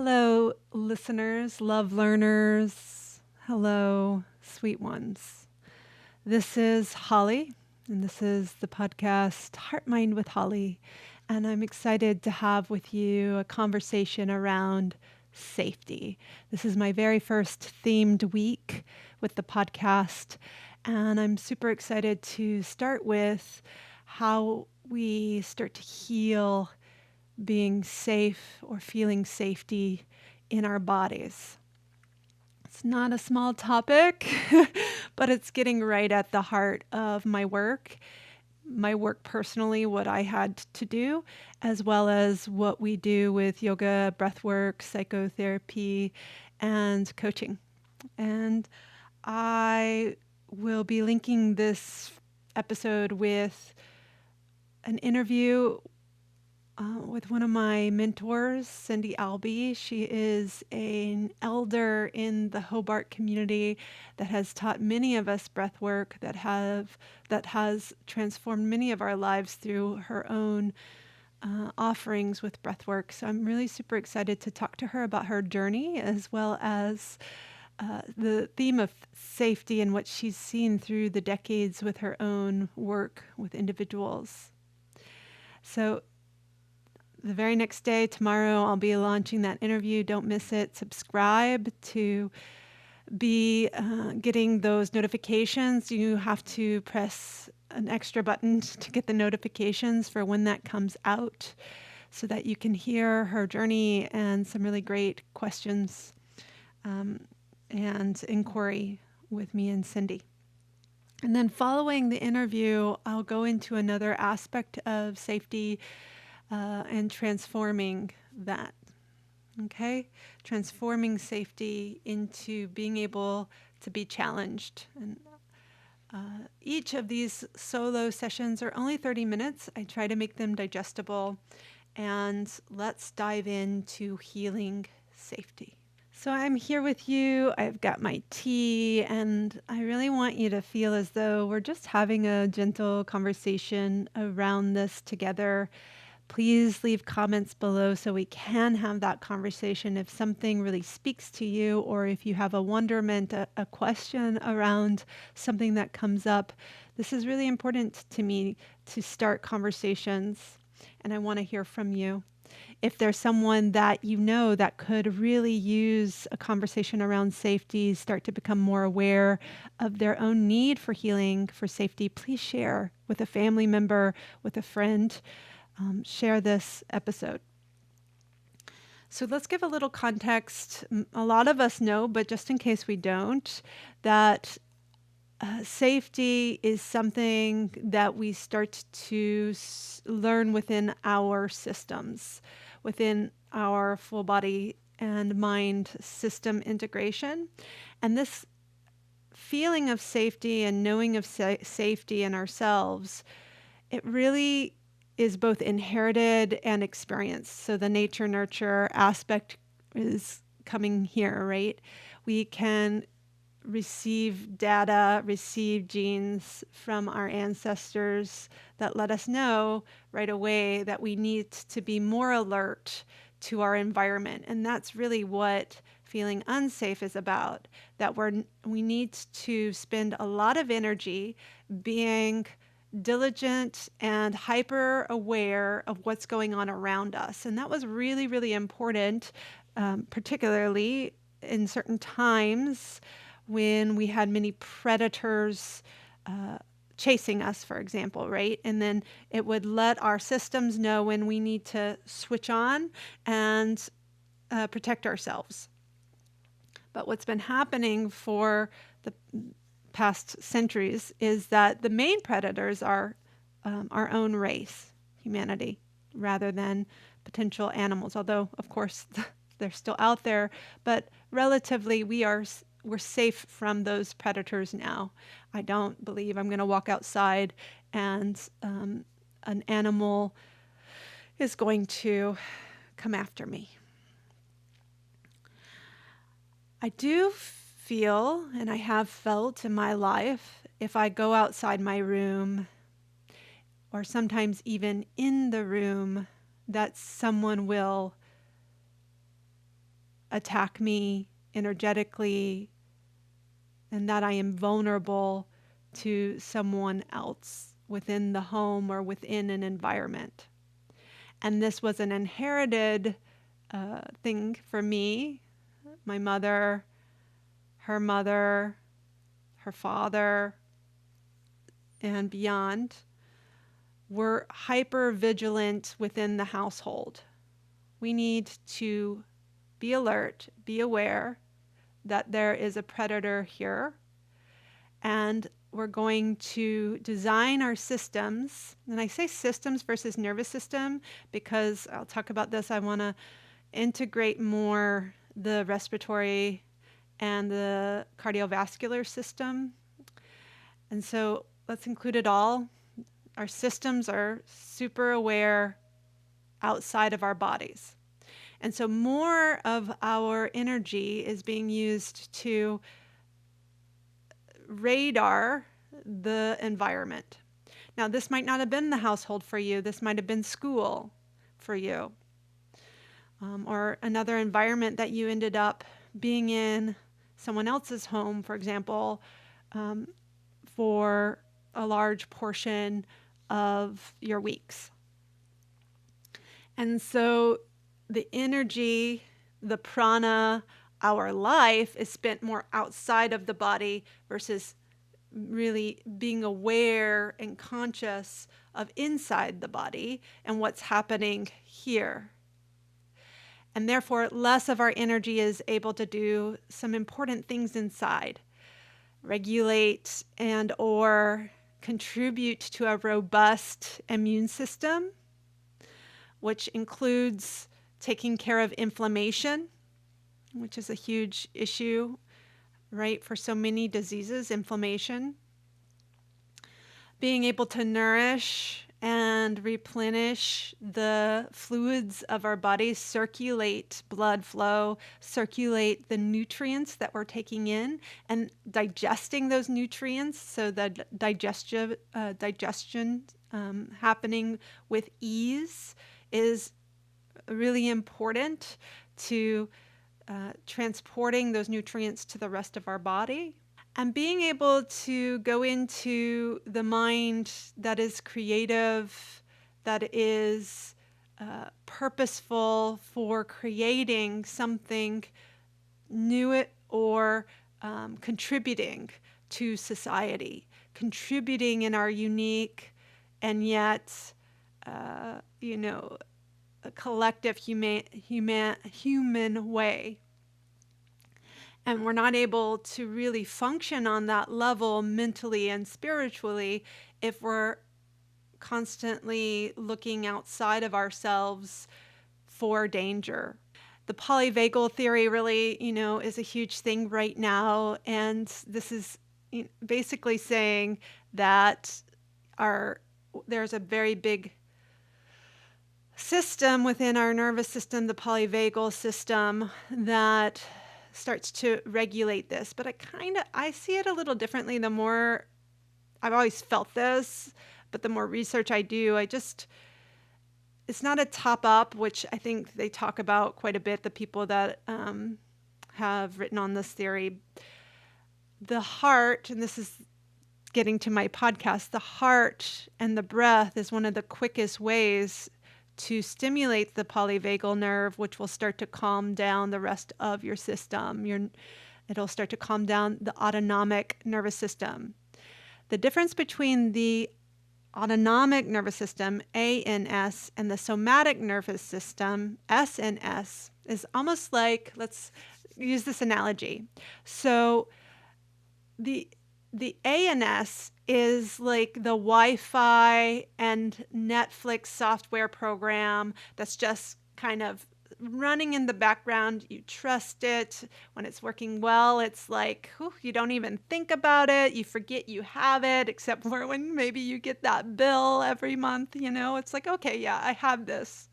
Hello, listeners, love learners. Hello, sweet ones. This is Holly, and this is the podcast Heartmind with Holly. And I'm excited to have with you a conversation around safety. This is my very first themed week with the podcast, and I'm super excited to start with how we start to heal being safe or feeling safety in our bodies. It's not a small topic, but it's getting right at the heart of my work personally, what I had to do, as well as what we do with yoga, breathwork, psychotherapy, and coaching. And I will be linking this episode with an interview with one of my mentors, Cindy Aulby. She is an elder in the Hobart community that has taught many of us breath work, that has transformed many of our lives through her own offerings with breath work. So I'm really super excited to talk to her about her journey, as well as the theme of safety and what she's seen through the decades with her own work with individuals. So the very next day, tomorrow, I'll be launching that interview. Don't miss it. Subscribe to be getting those notifications. You have to press an extra button to get the notifications for when that comes out so that you can hear her journey and some really great questions and inquiry with me and Cindy. And then following the interview, I'll go into another aspect of safety and transforming that. Okay? Transforming safety into being able to be challenged. And each of these solo sessions are only 30 minutes. I try to make them digestible. And let's dive into healing safety. So I'm here with you. I've got my tea, and I really want you to feel as though we're just having a gentle conversation around this together. Please leave comments below so we can have that conversation if something really speaks to you, or if you have a wonderment, a question around something that comes up. This is really important to me to start conversations, and I want to hear from you. If there's someone that you know that could really use a conversation around safety, start to become more aware of their own need for healing, for safety, please share with a family member, with a friend. Share this episode. So let's give a little context. A lot of us know, but just in case we don't, that safety is something that we start to learn within our systems, within our full body and mind system integration. And this feeling of safety and knowing of safety in ourselves, it really is both inherited and experienced. So the nature nurture aspect is coming here, right? We can receive data, receive genes from our ancestors that let us know right away that we need to be more alert to our environment. And that's really what feeling unsafe is about, that we need to spend a lot of energy being diligent and hyper aware of what's going on around us. And that was really, really important, particularly in certain times when we had many predators chasing us, for example, right? And then it would let our systems know when we need to switch on and protect ourselves. But what's been happening for the past centuries is that the main predators are our own race, humanity, rather than potential animals. Although, of course, they're still out there, but relatively we're safe from those predators now. I don't believe I'm going to walk outside and an animal is going to come after me. I do feel, and I have felt in my life, if I go outside my room, or sometimes even in the room, that someone will attack me energetically, and that I am vulnerable to someone else within the home or within an environment. And this was an inherited thing for me. My mother, her father, and beyond were hyper vigilant within the household. We need to be alert, be aware that there is a predator here, and we're going to design our systems. And I say systems versus nervous system because I'll talk about this. I want to integrate more the respiratory and the cardiovascular system. And so let's include it all. Our systems are super aware outside of our bodies. And so more of our energy is being used to radar the environment. Now, this might not have been the household for you. This might have been school for you, or another environment that you ended up being in, someone else's home, for example, for a large portion of your weeks. And so the energy, the prana, our life is spent more outside of the body versus really being aware and conscious of inside the body and what's happening here. And therefore, less of our energy is able to do some important things inside, regulate and or contribute to a robust immune system, which includes taking care of inflammation, which is a huge issue, right, for so many diseases, inflammation. Being able to nourish and replenish the fluids of our bodies, circulate blood flow, circulate the nutrients that we're taking in, and digesting those nutrients so that digestion happening with ease is really important to transporting those nutrients to the rest of our body. And being able to go into the mind that is creative, that is purposeful for creating something new or contributing to society, contributing in our unique and yet, a collective human way. And we're not able to really function on that level mentally and spiritually if we're constantly looking outside of ourselves for danger. The polyvagal theory really, is a huge thing right now. And this is basically saying that there's a very big system within our nervous system, the polyvagal system, that starts to regulate this. But I see it a little differently. The more I've always felt this, but the more research I do, it's not a top up, which I think they talk about quite a bit, the people that have written on this theory. The heart, and this is getting to my podcast, the heart and the breath is one of the quickest ways to stimulate the polyvagal nerve, which will start to calm down the rest of your system. It'll start to calm down the autonomic nervous system. The difference between the autonomic nervous system, ANS, and the somatic nervous system, SNS, is almost like, let's use this analogy. So the ANS is like the Wi-Fi and Netflix software program that's just kind of running in the background. You trust it. When it's working well, it's like, you don't even think about it. You forget you have it, except for when maybe you get that bill every month, it's like, okay, yeah, I have this.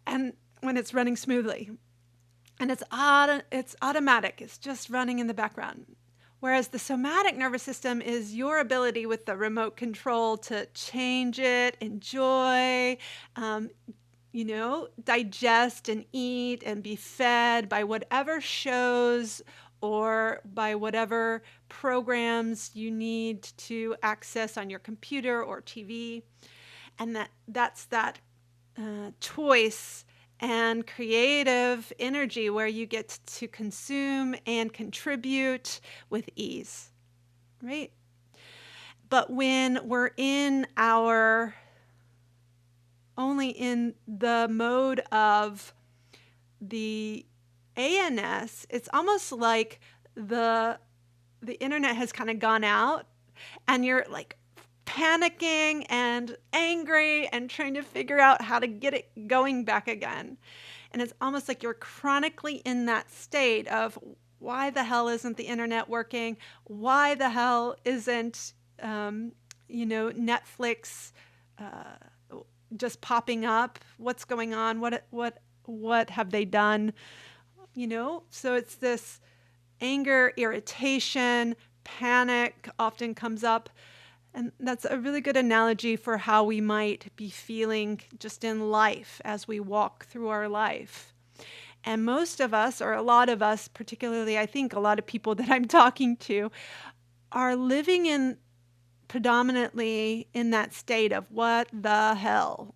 And when it's running smoothly and it's automatic, it's just running in the background. Whereas the somatic nervous system is your ability with the remote control to change it, enjoy, digest and eat and be fed by whatever shows or by whatever programs you need to access on your computer or TV. And that's that choice and creative energy where you get to consume and contribute with ease, right? But when we're only in the mode of the ANS, it's almost like the internet has kind of gone out and you're like panicking and angry and trying to figure out how to get it going back again. And it's almost like you're chronically in that state of, why the hell isn't the internet working? Why the hell isn't, Netflix just popping up? What's going on? What have they done? So it's this anger, irritation, panic often comes up. And that's a really good analogy for how we might be feeling just in life as we walk through our life. And most of us, or a lot of us, particularly I think a lot of people that I'm talking to, are living predominantly in that state of, what the hell?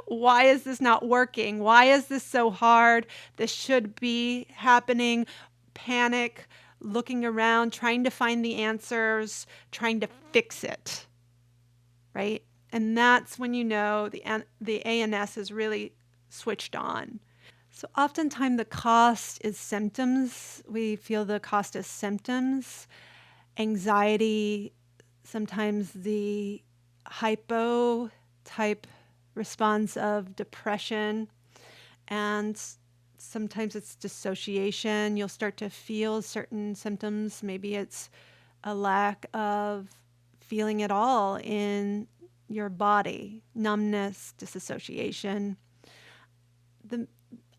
Why is this not working? Why is this so hard? This should be happening. Panic, looking around, trying to find the answers, trying to fix it, right? And that's when the ANS is really switched on. So oftentimes the cost is symptoms. We feel the cost as symptoms. Anxiety, sometimes the hypo type response of depression, and sometimes it's dissociation. You'll start to feel certain symptoms. Maybe it's a lack of feeling at all in your body, numbness, disassociation.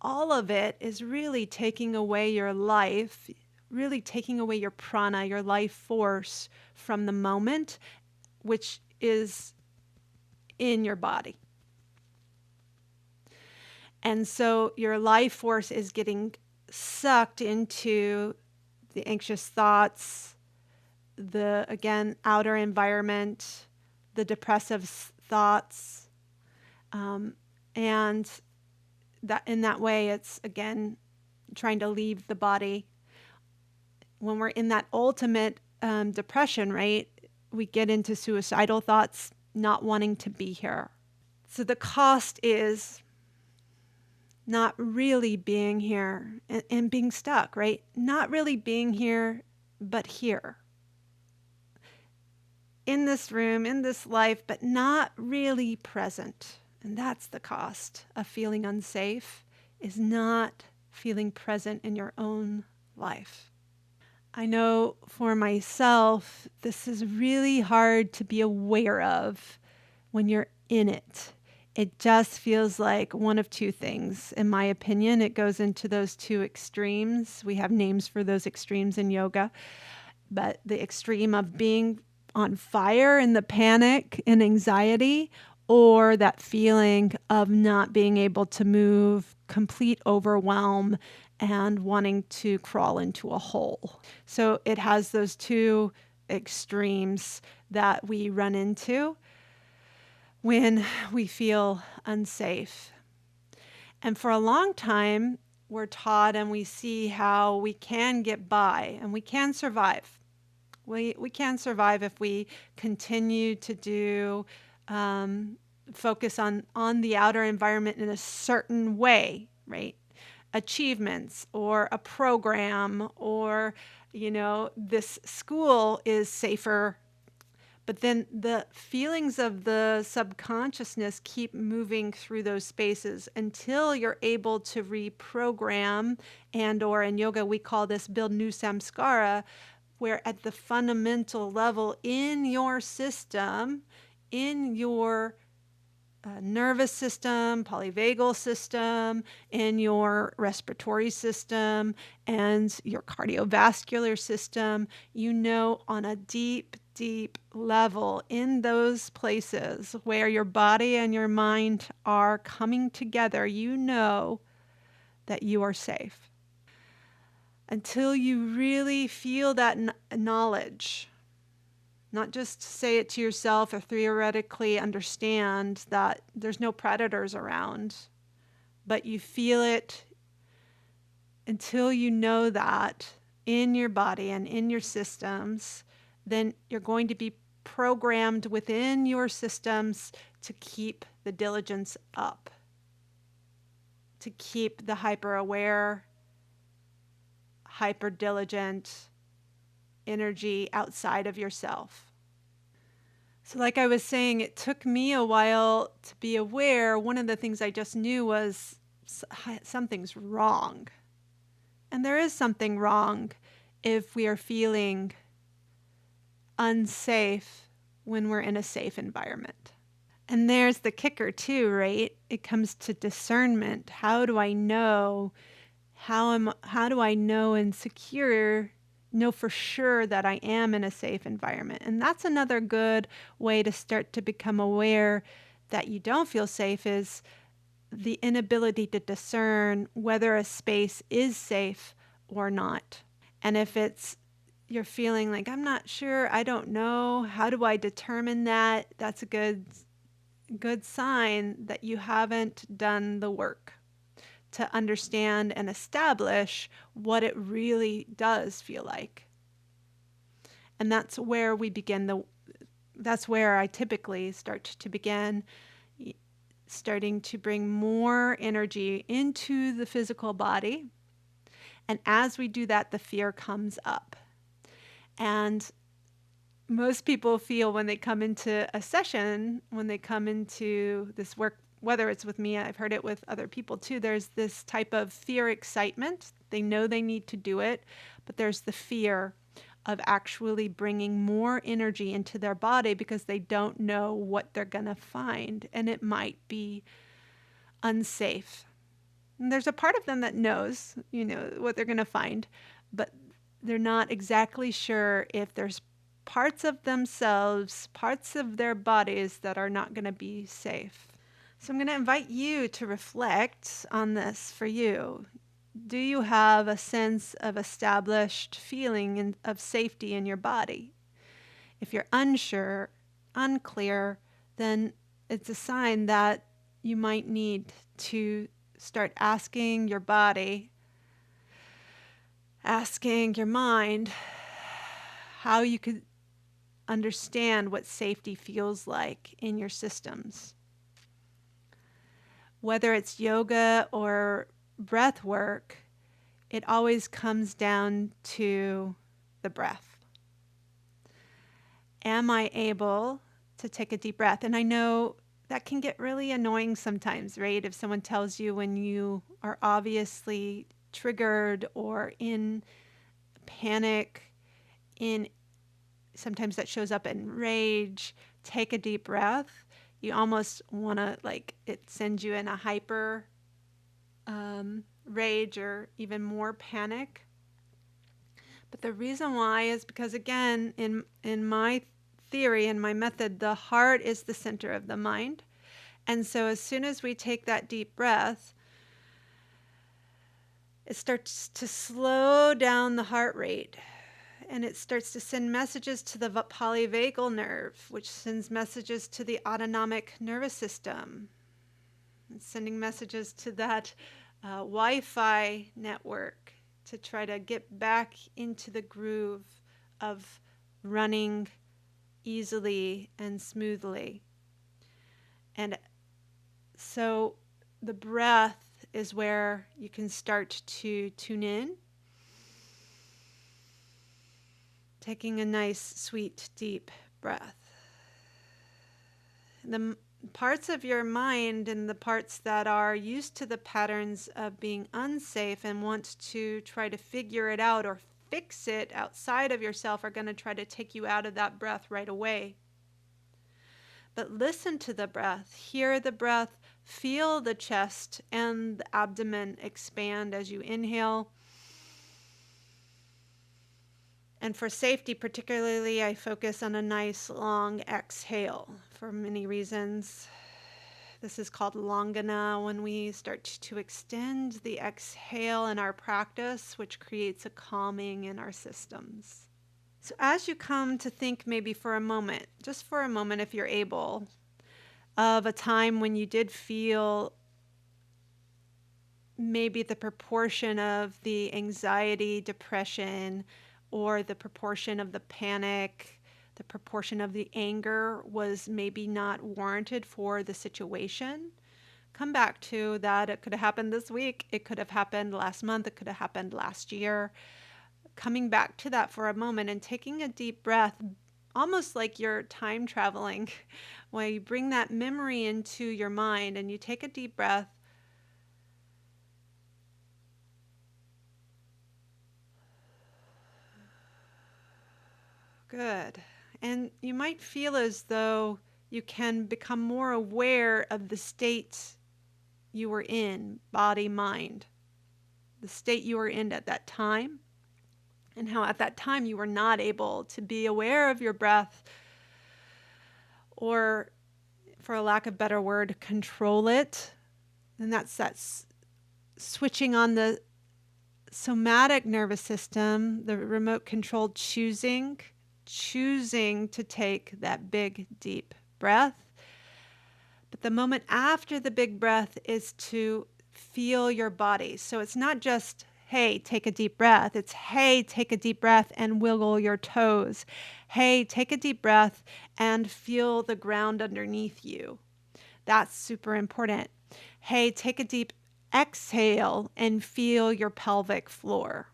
All of it is really taking away your life, really taking away your prana, your life force from the moment, which is in your body. And so your life force is getting sucked into the anxious thoughts, the, again, outer environment, the depressive thoughts. And that in that way, it's, again, trying to leave the body. When we're in that ultimate depression, right, we get into suicidal thoughts, not wanting to be here. So the cost is not really being here and being stuck, right? Not really being here, but here. In this room, in this life, but not really present. And that's the cost of feeling unsafe, is not feeling present in your own life. I know for myself, this is really hard to be aware of when you're in it. It just feels like one of two things. In my opinion, it goes into those two extremes. We have names for those extremes in yoga, but the extreme of being on fire in the panic and anxiety, or that feeling of not being able to move, complete overwhelm, and wanting to crawl into a hole. So it has those two extremes that we run into when we feel unsafe. And for a long time, we're taught and we see how we can get by and we can survive. We can survive if we continue to do focus on the outer environment in a certain way, right? Achievements or a program, or, this school is safer. But then the feelings of the subconsciousness keep moving through those spaces until you're able to reprogram, or in yoga, we call this build new samskara, where at the fundamental level in your system, in your nervous system, polyvagal system, in your respiratory system, and your cardiovascular system, on a deep, deep level in those places where your body and your mind are coming together, you know that you are safe. Until you really feel that knowledge, not just say it to yourself or theoretically understand that there's no predators around, but you feel it until you know that in your body and in your systems, then you're going to be programmed within your systems to keep the diligence up, to keep the hyper aware, hyper diligent energy outside of yourself. So like I was saying, it took me a while to be aware. One of the things I just knew was something's wrong. And there is something wrong if we are feeling unsafe when we're in a safe environment. And there's the kicker too, right? It comes to discernment. How do I know? How do I know and know for sure that I am in a safe environment? And that's another good way to start to become aware that you don't feel safe, is the inability to discern whether a space is safe or not. And if you're feeling like, I'm not sure, I don't know, how do I determine that? That's a good sign that you haven't done the work to understand and establish what it really does feel like. And that's where that's where I typically start to begin, starting to bring more energy into the physical body. And as we do that, the fear comes up. And most people feel when they come into a session, when they come into this work, whether it's with me, I've heard it with other people too, there's this type of fear excitement. They know they need to do it, but there's the fear of actually bringing more energy into their body because they don't know what they're going to find, and it might be unsafe. And there's a part of them that knows, what they're going to find, but they're not exactly sure if there's parts of themselves, parts of their bodies that are not going to be safe. So I'm going to invite you to reflect on this for you. Do you have a sense of established feeling of safety in your body? If you're unsure, unclear, then it's a sign that you might need to start asking your body, asking your mind how you could understand what safety feels like in your systems. Whether it's yoga or breath work, it always comes down to the breath. Am I able to take a deep breath? And I know that can get really annoying sometimes, right? If someone tells you when you are obviously triggered or in panic, sometimes that shows up in rage, take a deep breath. You almost want to, it sends you in a hyper rage or even more panic. But the reason why is because, again, in my theory and my method, the heart is the center of the mind. And so as soon as we take that deep breath, it starts to slow down the heart rate. And it starts to send messages to the polyvagal nerve, which sends messages to the autonomic nervous system. It's sending messages to that Wi-Fi network to try to get back into the groove of running easily and smoothly. And so the breath is where you can start to tune in. Taking a nice, sweet, deep breath. The parts of your mind and the parts that are used to the patterns of being unsafe and want to try to figure it out or fix it outside of yourself are going to try to take you out of that breath right away. But listen to the breath, hear the breath, feel the chest and the abdomen expand as you inhale. And for safety, particularly, I focus on a nice long exhale for many reasons. This is called longana when we start to extend the exhale in our practice, which creates a calming in our systems. So as you come to think maybe for a moment, just for a moment if you're able, of a time when you did feel maybe the proportion of the anxiety, depression, or the proportion of the panic, the proportion of the anger was maybe not warranted for the situation. Come back to that. It could have happened this week. It could have happened last month. It could have happened last year. Coming back to that for a moment and taking a deep breath, almost like you're time traveling, where you bring that memory into your mind and you take a deep breath. Good. And you might feel as though you can become more aware of the state you were in, body, mind, the state you were in at that time, and how at that time you were not able to be aware of your breath, or, for a lack of a better word, control it. And that's switching on the somatic nervous system, the remote controlled choosing to take that big, deep breath. But the moment after the big breath is to feel your body. So it's not just, hey, take a deep breath. It's, hey, take a deep breath and wiggle your toes. Hey, take a deep breath and feel the ground underneath you. That's super important. Hey, take a deep exhale and feel your pelvic floor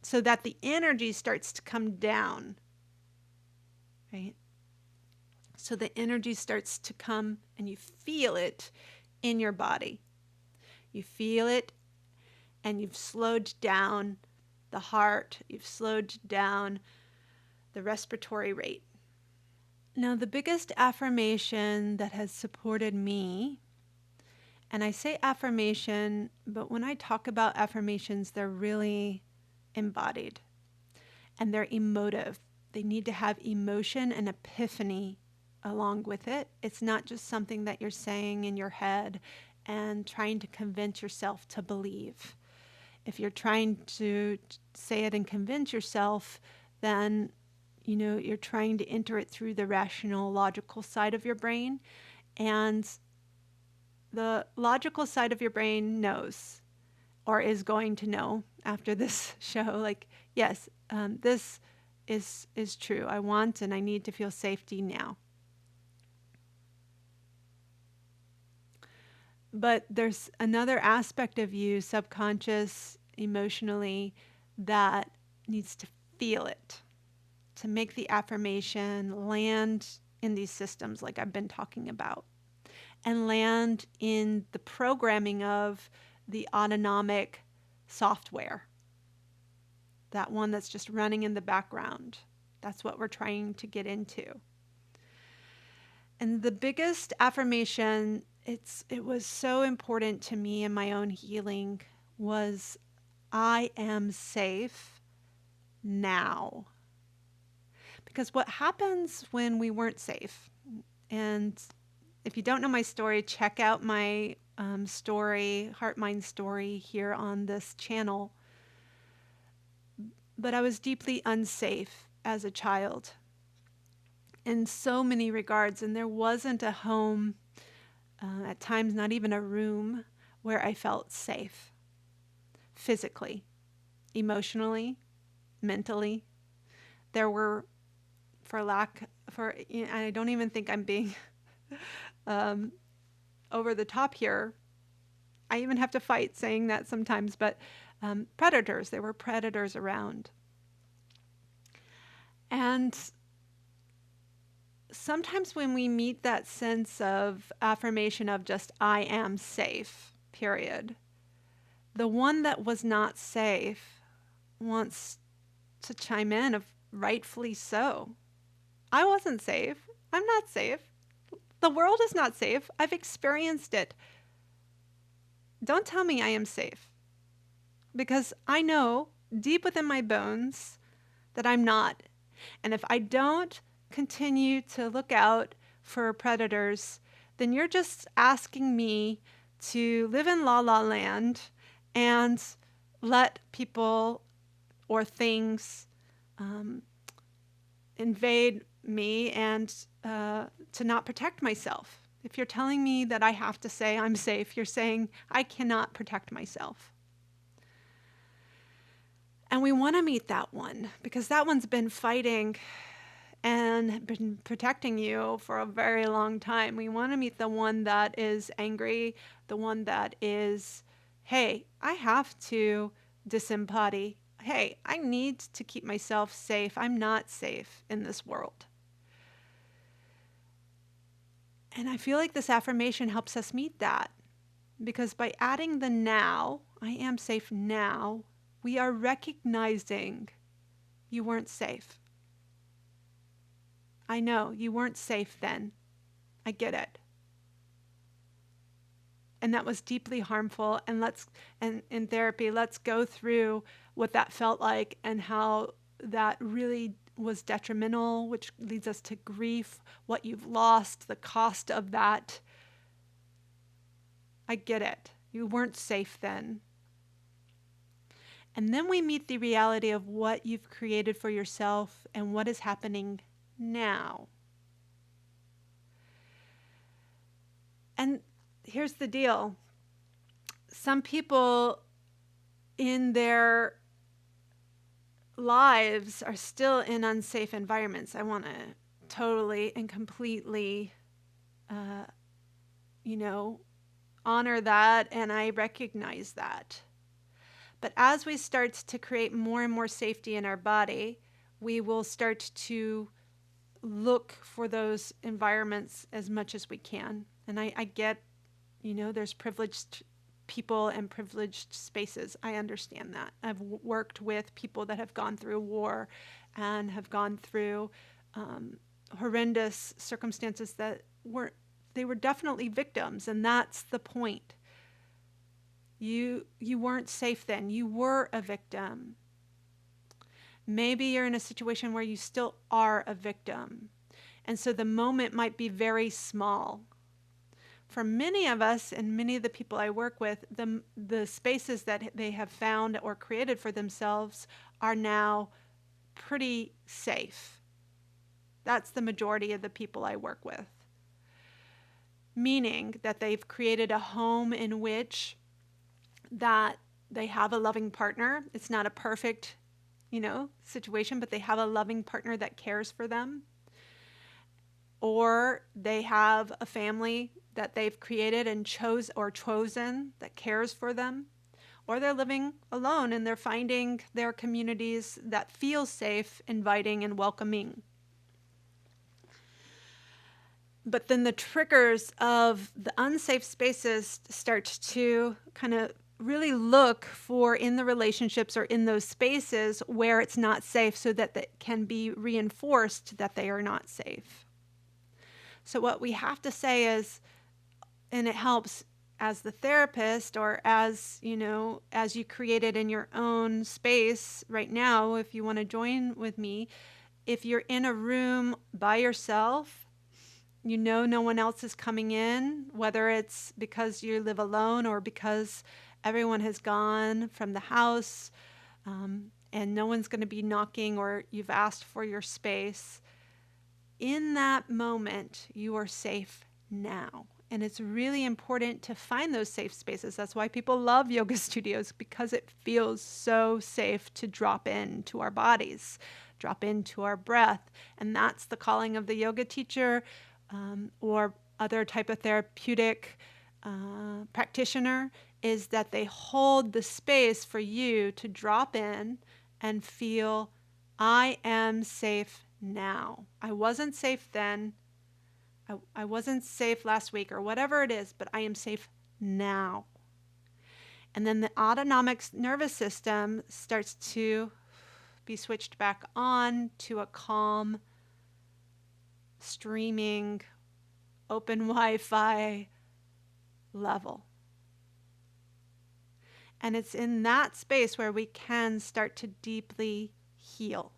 so that the energy starts to come down. Right? So the energy starts to come and you feel it in your body. You feel it and you've slowed down the heart. You've slowed down the respiratory rate. Now, the biggest affirmation that has supported me, and I say affirmation, but when I talk about affirmations, they're really embodied and they're emotive. They need to have emotion and epiphany along with it. It's not just something that you're saying in your head and trying to convince yourself to believe. If you're trying to say it and convince yourself, then you're trying to enter it through the rational, logical side of your brain. And the logical side of your brain knows, or is going to know after this show, like, yes, this is true. I want and I need to feel safety now. But there's another aspect of you, subconscious, emotionally, that needs to feel it, to make the affirmation land in these systems like I've been talking about, and land in the programming of the autonomic software. That one that's just running in the background. That's what we're trying to get into. And the biggest affirmation, it was so important to me in my own healing, was I am safe now. Because what happens when we weren't safe, and if you don't know my story, check out my story, Heartmind story here on this channel. But I was deeply unsafe as a child in so many regards, and there wasn't a home, at times not even a room, where I felt safe physically, emotionally, mentally. There were, I don't even think I'm being over the top here. I even have to fight saying that sometimes, but predators. There were predators around. And sometimes when we meet that sense of affirmation of just, I am safe, period, the one that was not safe wants to chime in, of rightfully so. I wasn't safe. I'm not safe. The world is not safe. I've experienced it. Don't tell me I am safe. Because I know deep within my bones that I'm not. And if I don't continue to look out for predators, then you're just asking me to live in la la land and let people or things invade me and to not protect myself. If you're telling me that I have to say I'm safe, you're saying I cannot protect myself. And we want to meet that one because that one's been fighting and been protecting you for a very long time. We want to meet the one that is angry, the one that is, hey, I have to disembody. Hey, I need to keep myself safe. I'm not safe in this world. And I feel like this affirmation helps us meet that because by adding the now, I am safe now, we are recognizing you weren't safe. I know you weren't safe then. I get it. And that was deeply harmful. And in therapy, let's go through what that felt like and how that really was detrimental, which leads us to grief, what you've lost, the cost of that. I get it. You weren't safe then. And then we meet the reality of what you've created for yourself and what is happening now. And here's the deal. Some people in their lives are still in unsafe environments. I want to totally and completely, honor that, and I recognize that. But as we start to create more and more safety in our body, we will start to look for those environments as much as we can. And I get, there's privileged people and privileged spaces. I understand that. I've worked with people that have gone through war and have gone through horrendous circumstances that were definitely victims, and that's the point. You weren't safe then. You were a victim. Maybe you're in a situation where you still are a victim. And so the moment might be very small. For many of us and many of the people I work with, the spaces that they have found or created for themselves are now pretty safe. That's the majority of the people I work with. Meaning that they've created a home in which that they have a loving partner. It's not a perfect, situation, but they have a loving partner that cares for them. Or they have a family that they've created and chosen that cares for them. Or they're living alone and they're finding their communities that feel safe, inviting, and welcoming. But then the triggers of the unsafe spaces start to kind of really look for in the relationships or in those spaces where it's not safe so that it can be reinforced that they are not safe. So what we have to say is, and it helps as the therapist or as you create it in your own space right now, if you want to join with me, if you're in a room by yourself, no one else is coming in, whether it's because you live alone or because everyone has gone from the house and no one's going to be knocking or you've asked for your space. In that moment, you are safe now. And it's really important to find those safe spaces. That's why people love yoga studios, because it feels so safe to drop into our bodies, drop into our breath. And that's the calling of the yoga teacher or other type of therapeutic practitioner, is that they hold the space for you to drop in and feel, I am safe now. I wasn't safe then. I wasn't safe last week or whatever it is, but I am safe now. And then the autonomic nervous system starts to be switched back on to a calm, streaming, open Wi-Fi level. And it's in that space where we can start to deeply heal.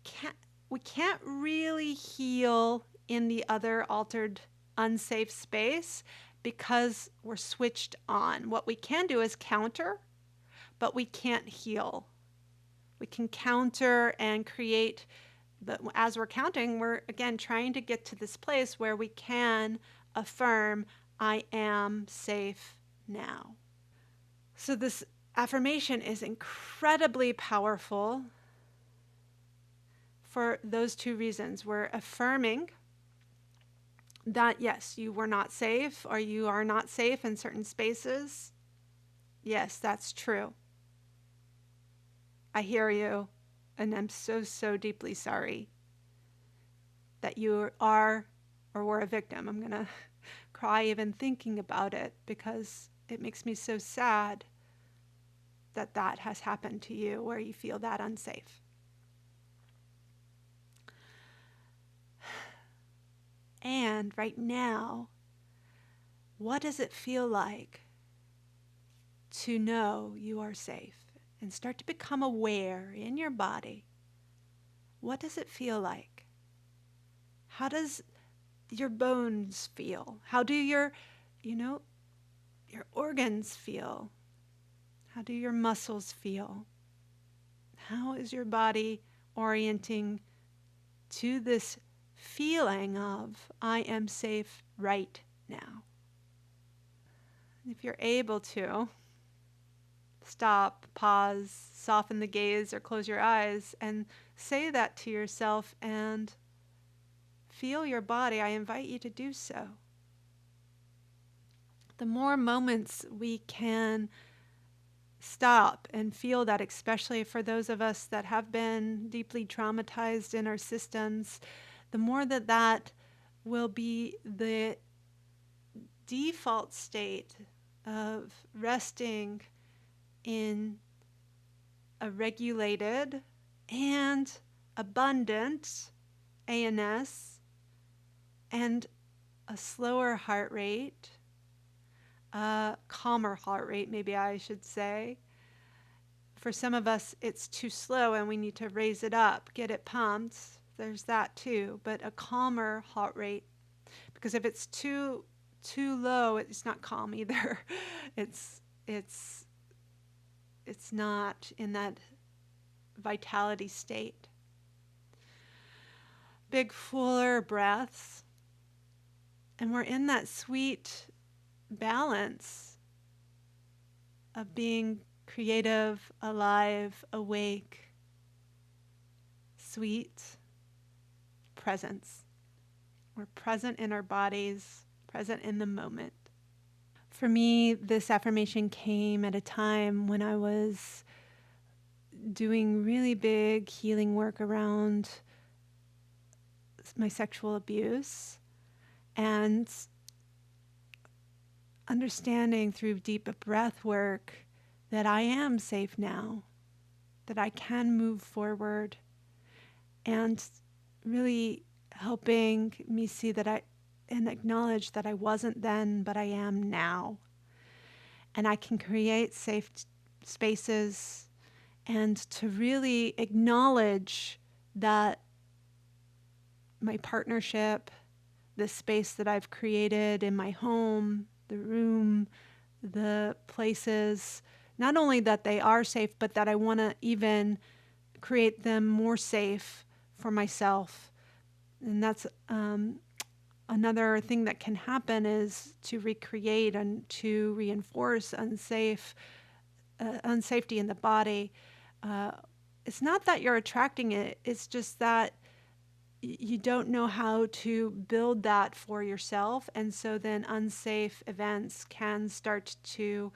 can't we can't really heal in the other altered, unsafe space because we're switched on. What we can do is counter, but we can't heal. We can counter and create, but as we're counting, we're again trying to get to this place where we can affirm, I am safe now. So this affirmation is incredibly powerful for those two reasons. We're affirming that, yes, you were not safe or you are not safe in certain spaces. Yes, that's true. I hear you, and I'm so, so deeply sorry that you are or were a victim. I'm going to cry even thinking about it because it makes me so sad that that has happened to you where you feel that unsafe. And right now, what does it feel like to know you are safe? And start to become aware in your body. What does it feel like? How does your bones feel? How do your organs feel? How do your muscles feel? How is your body orienting to this feeling of, I am safe right now? If you're able to, stop, pause, soften the gaze, or close your eyes and say that to yourself and feel your body. I invite you to do so. The more moments we can stop and feel that, especially for those of us that have been deeply traumatized in our systems, the more that will be the default state of resting in a regulated and abundant ANS and a slower heart rate, a calmer heart rate, maybe I should say. For some of us, it's too slow and we need to raise it up, get it pumped. There's that too, but a calmer heart rate. Because if it's too low, it's not calm either. It's not in that vitality state. Big, fuller breaths. And we're in that sweet balance of being creative, alive, awake, sweet presence. We're present in our bodies, present in the moment. For me, this affirmation came at a time when I was doing really big healing work around my sexual abuse and understanding through deep breath work that I am safe now, that I can move forward, and really helping me see that and acknowledge that I wasn't then, but I am now. And I can create safe spaces and to really acknowledge that my partnership, the space that I've created in my home, the room, the places, not only that they are safe, but that I want to even create them more safe for myself. And that's another thing that can happen is to recreate and to reinforce unsafety in the body. It's not that you're attracting it, it's just that you don't know how to build that for yourself, and so then unsafe events can start to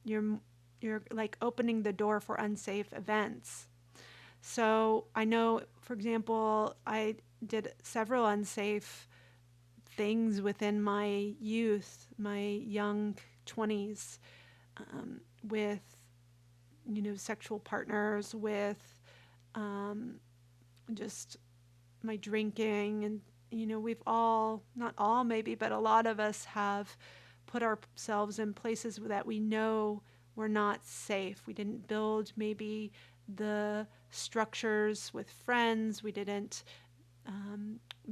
you're like opening the door for unsafe events. So I know, for example, I did several unsafe things within my youth, my young 20s, with sexual partners, with just my drinking, and we've all, not all maybe, but a lot of us have put ourselves in places that we know we're not safe. We didn't build maybe the structures with friends. We didn't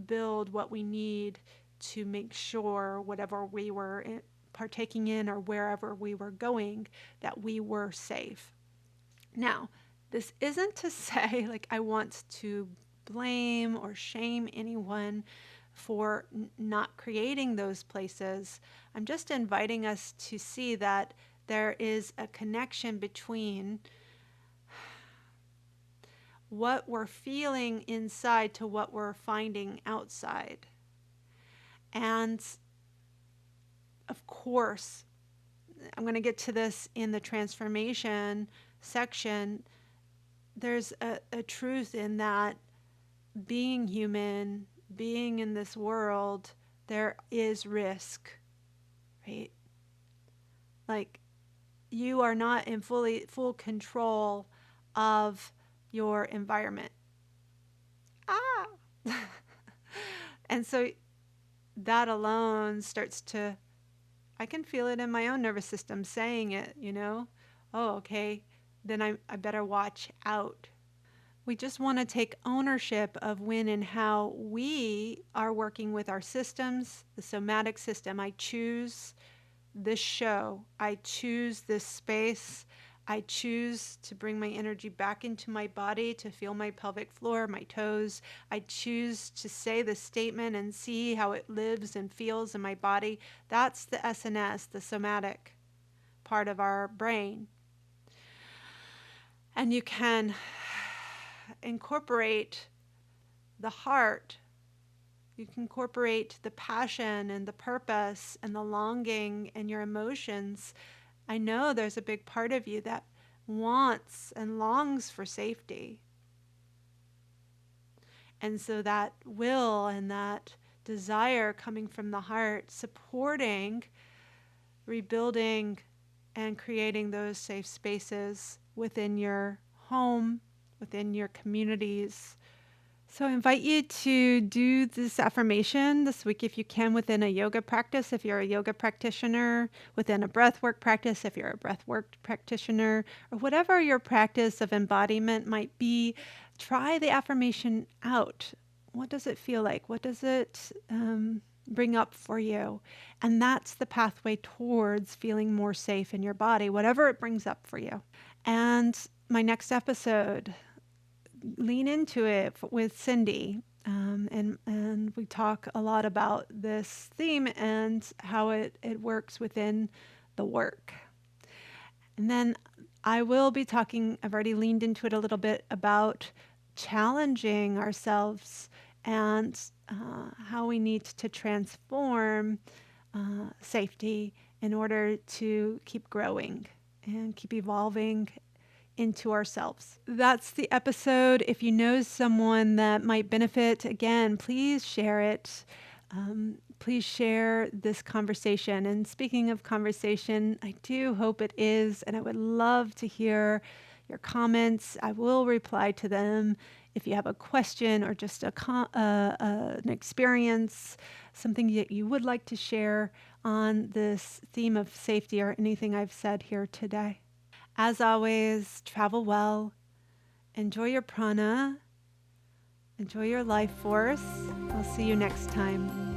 build what we need to make sure whatever we were partaking in or wherever we were going, that we were safe. Now, this isn't to say like I want to blame or shame anyone for not creating those places. I'm just inviting us to see that there is a connection between what we're feeling inside to what we're finding outside. And of course, I'm going to get to this in the transformation section. There's a truth in that being human, being in this world, there is risk, right? Like, you are not in full control of your environment. And so that alone starts to, I can feel it in my own nervous system saying it, oh, okay, then I better watch out. We just want to take ownership of when and how we are working with our systems, the somatic system. I choose this show. I choose this space. I choose to bring my energy back into my body, to feel my pelvic floor, my toes. I choose to say the statement and see how it lives and feels in my body. That's the SNS, the somatic part of our brain. And you can incorporate the heart. You can incorporate the passion and the purpose and the longing and your emotions. I know there's a big part of you that wants and longs for safety. And so that will and that desire coming from the heart, supporting, rebuilding, and creating those safe spaces within your home, within your communities. So I invite you to do this affirmation this week if you can within a yoga practice, if you're a yoga practitioner, within a breathwork practice, if you're a breathwork practitioner, or whatever your practice of embodiment might be. Try the affirmation out. What does it feel like? What does it bring up for you? And that's the pathway towards feeling more safe in your body, whatever it brings up for you. And my next episode, lean into it with Cindy. And we talk a lot about this theme and how it works within the work. And then I will be talking, I've already leaned into it a little bit, about challenging ourselves and how we need to transform safety in order to keep growing and keep evolving into ourselves. That's the episode. If you know someone that might benefit, again, please share it. Please share this conversation. And speaking of conversation, I do hope it is, and I would love to hear your comments. I will reply to them. If you have a question or just an experience, something that you would like to share on this theme of safety or anything I've said here today. As always, travel well, enjoy your prana, enjoy your life force. I'll see you next time.